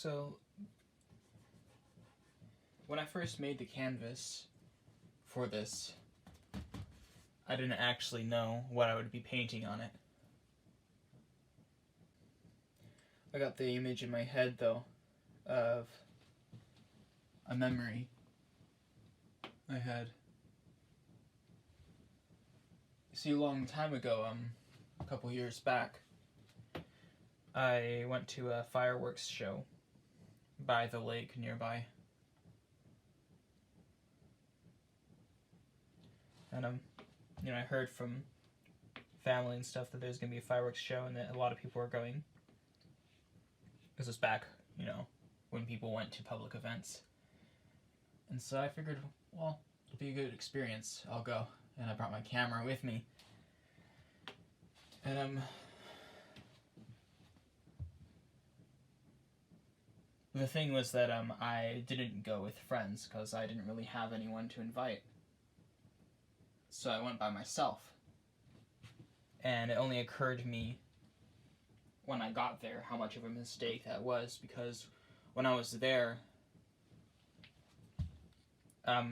So, when I first made the canvas for this, I didn't actually know what I would be painting on it. I got the image in my head, though, of a memory I had. You see, a long time ago, a couple years back, I went to a fireworks show by the lake nearby. And, I heard from family and stuff that there's going to be a fireworks show and that a lot of people are going. This was back, when people went to public events. And so I figured, well, it'll be a good experience. I'll go. And I brought my camera with me. And, the thing was that, I didn't go with friends because I didn't really have anyone to invite. So I went by myself. And it only occurred to me when I got there how much of a mistake that was, because when I was there, I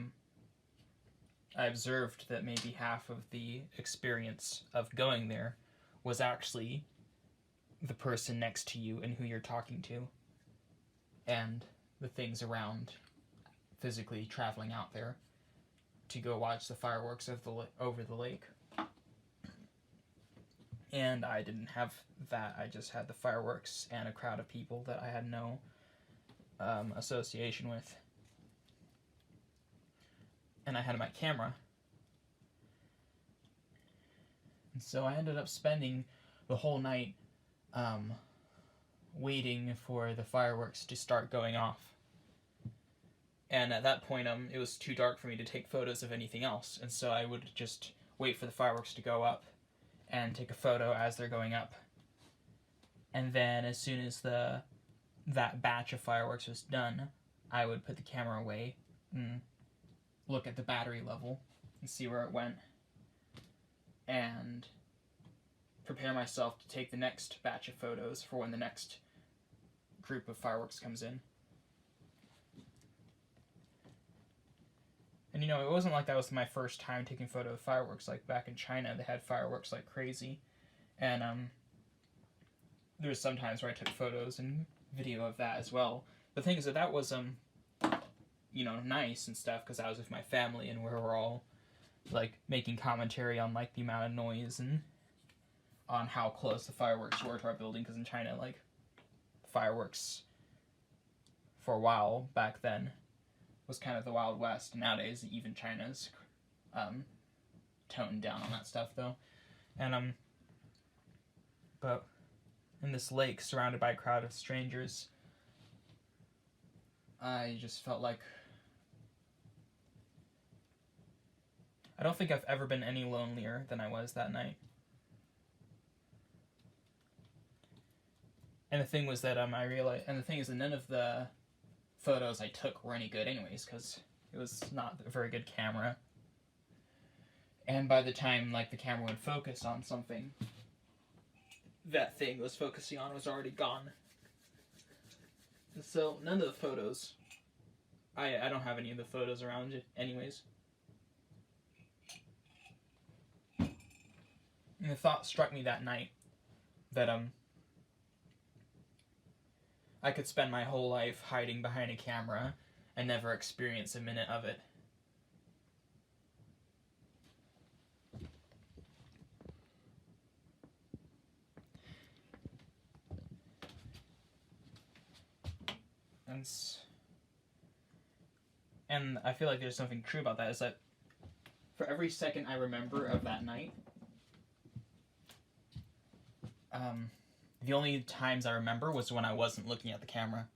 observed that maybe half of the experience of going there was actually the person next to you and who you're talking to, and the things around physically traveling out there to go watch the fireworks over the lake. And I didn't have that. I just had the fireworks and a crowd of people that I had no association with. And I had my camera. And so I ended up spending the whole night waiting for the fireworks to start going off. And at that point, it was too dark for me to take photos of anything else. And so I would just wait for the fireworks to go up and take a photo as they're going up. And then as soon as that batch of fireworks was done, I would put the camera away and look at the battery level and see where it went, and prepare myself to take the next batch of photos for when the next group of fireworks comes in. And it wasn't like that was my first time taking photo of fireworks. Like back in China, they had fireworks like crazy. And there was some times where I took photos and video of that as well. The thing is that was, nice and stuff, because I was with my family and we were all, like, making commentary on, like, the amount of noise and on how close the fireworks were to our building, because in China, like, fireworks for a while back then was kind of the Wild West. Nowadays, even China's toned down on that stuff, though. And, but in this lake, surrounded by a crowd of strangers, I just felt like I don't think I've ever been any lonelier than I was that night. And the thing was that I realized, and the thing is that none of the photos I took were any good anyways, because it was not a very good camera. And by the time, like, the camera would focus on something, that thing it was focusing on was already gone. And so none of the photos, I don't have any of the photos around it anyways. And the thought struck me that night that I could spend my whole life hiding behind a camera and never experience a minute of it. And I feel like there's something true about that, is that for every second I remember of that night, the only times I remember was when I wasn't looking at the camera.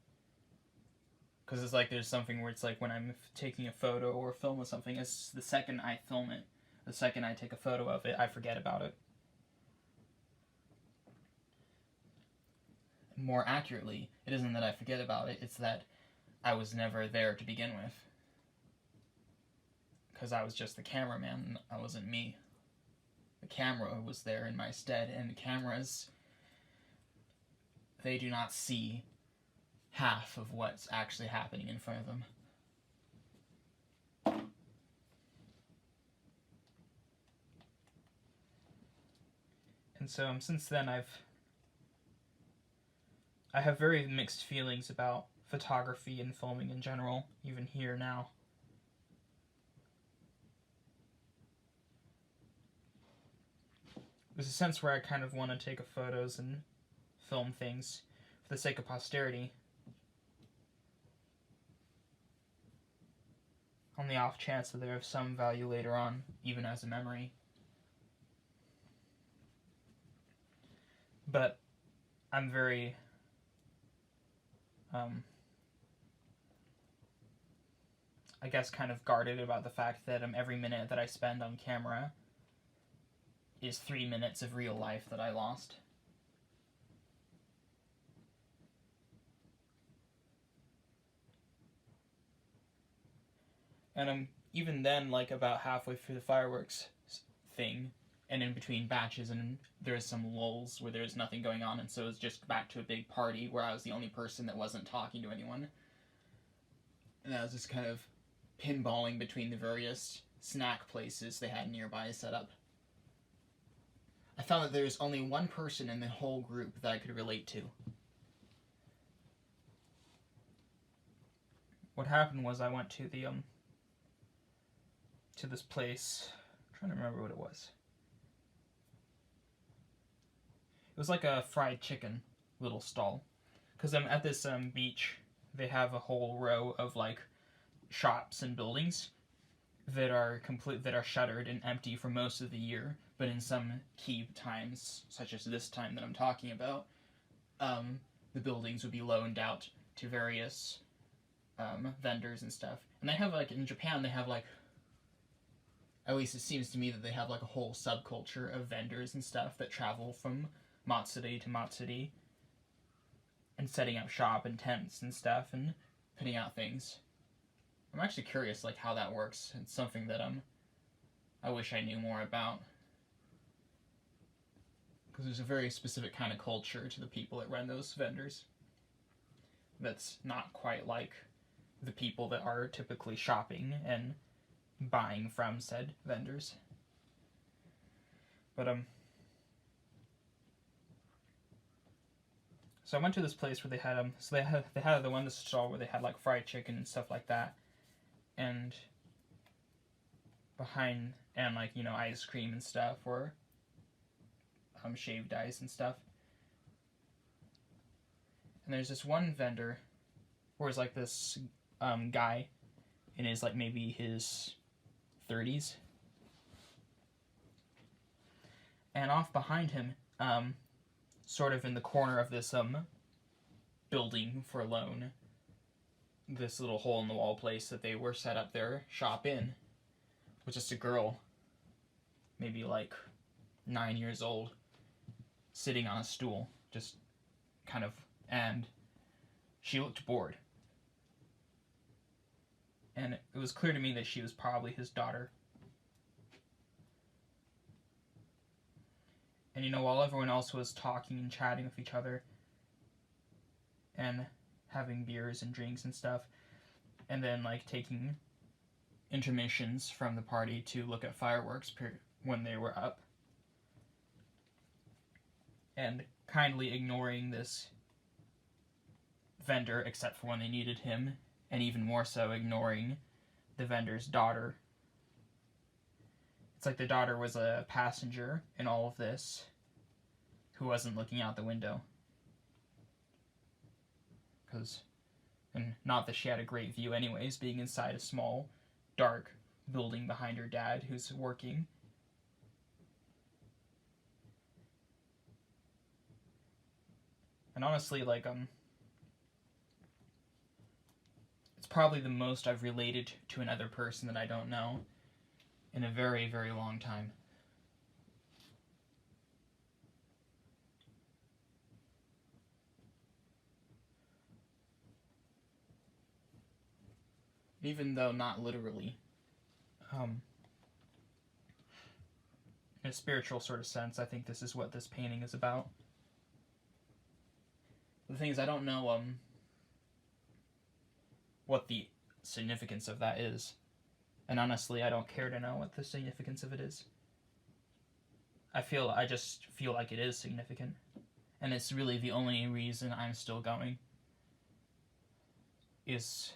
Because it's like there's something where it's like when I'm taking a photo or film of something, it's the second I film it, the second I take a photo of it, I forget about it. More accurately, it isn't that I forget about it, it's that I was never there to begin with. Because I was just the cameraman, I wasn't me. The camera was there in my stead, and the cameras, they do not see half of what's actually happening in front of them. And so since then I have very mixed feelings about photography and filming in general, even here now. There's a sense where I kind of want to take photos and film things for the sake of posterity, on the off chance that they're of some value later on, even as a memory. But I'm very I guess kind of guarded about the fact that every minute that I spend on camera is 3 minutes of real life that I lost. And even then, like, about halfway through the fireworks thing, and in between batches, and there's some lulls where there's nothing going on, and so it was just back to a big party where I was the only person that wasn't talking to anyone. And I was just kind of pinballing between the various snack places they had nearby set up. I found that there's only one person in the whole group that I could relate to. What happened was I went to the to this place. I'm trying to remember what it was. It was like a fried chicken little stall, because at this beach they have a whole row of like shops and buildings that are shuttered and empty for most of the year, but in some key times, such as this time that I'm talking about, the buildings would be loaned out to various vendors and stuff. And they have, like, in Japan, they have, like, at least it seems to me that they have, like, a whole subculture of vendors and stuff that travel from Matsuri to Matsuri and setting up shop and tents and stuff and putting out things. I'm actually curious, like, how that works. It's something that I wish I knew more about, because there's a very specific kind of culture to the people that run those vendors that's not quite like the people that are typically shopping and buying from said vendors. But so I went to this place where they had they had the one stall where they had like fried chicken and stuff like that, and behind, and like, you know, ice cream and stuff, or shaved ice and stuff. And there's this one vendor where it's like this guy in his, like, maybe his 30s, and off behind him, sort of in the corner of this building for loan, this little hole in the wall place that they were set up their shop in, was just a girl, maybe like 9 years old, sitting on a stool, just kind of, and she looked bored. And it was clear to me that she was probably his daughter. And, you know, while everyone else was talking and chatting with each other and having beers and drinks and stuff, and then, like, taking intermissions from the party to look at fireworks when they were up, and kindly ignoring this vendor except for when they needed him, and even more so ignoring the vendor's daughter. It's like the daughter was a passenger in all of this who wasn't looking out the window. And not that she had a great view anyways, being inside a small, dark building behind her dad who's working. And honestly, like, it's probably the most I've related to another person that I don't know in a very, very long time. Even though not literally. In a spiritual sort of sense, I think this is what this painting is about. The thing is, I don't know what the significance of that is. And honestly, I don't care to know what the significance of it is. I just feel like it is significant. And it's really the only reason I'm still going. Is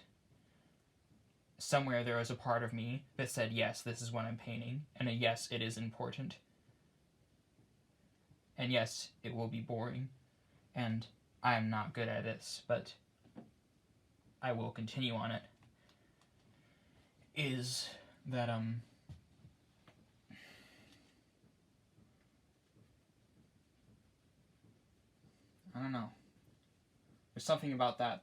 somewhere there was a part of me that said, yes, this is what I'm painting. And a yes, it is important. And yes, it will be boring. And I am not good at this, but I will continue on it. Is that, I don't know. There's something about that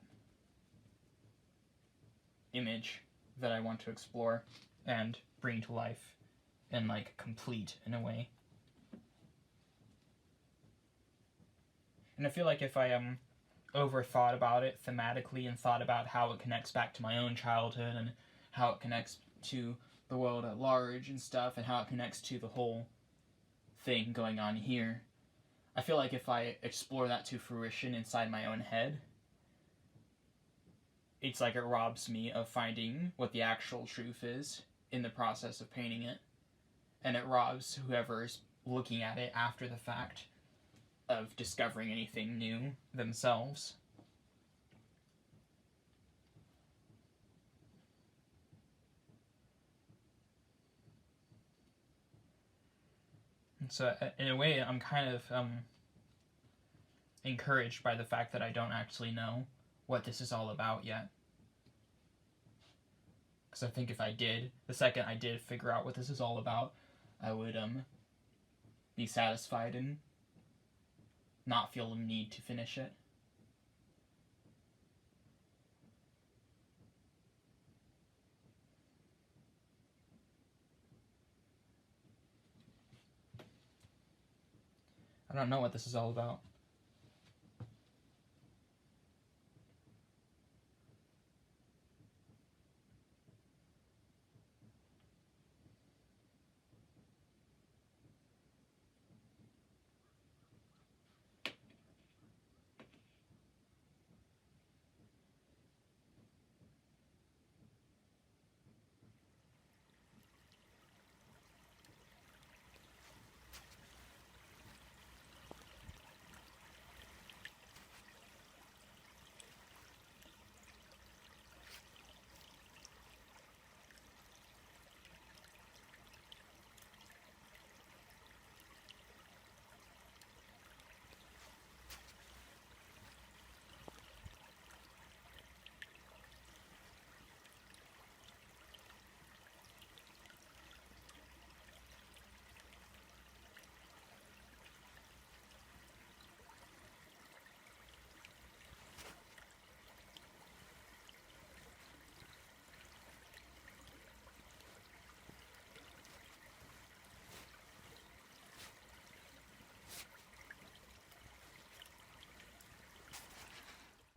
image that I want to explore and bring to life and, like, complete in a way. And I feel like if I overthought about it thematically and thought about how it connects back to my own childhood and how it connects to the world at large and stuff and how it connects to the whole thing going on here, I feel like if I explore that to fruition inside my own head, it's like it robs me of finding what the actual truth is in the process of painting it. And it robs whoever's looking at it after the fact of discovering anything new themselves. And so, in a way, I'm kind of encouraged by the fact that I don't actually know what this is all about yet. Because I think if I did, the second I did figure out what this is all about, I would be satisfied and not feel the need to finish it. I don't know what this is all about.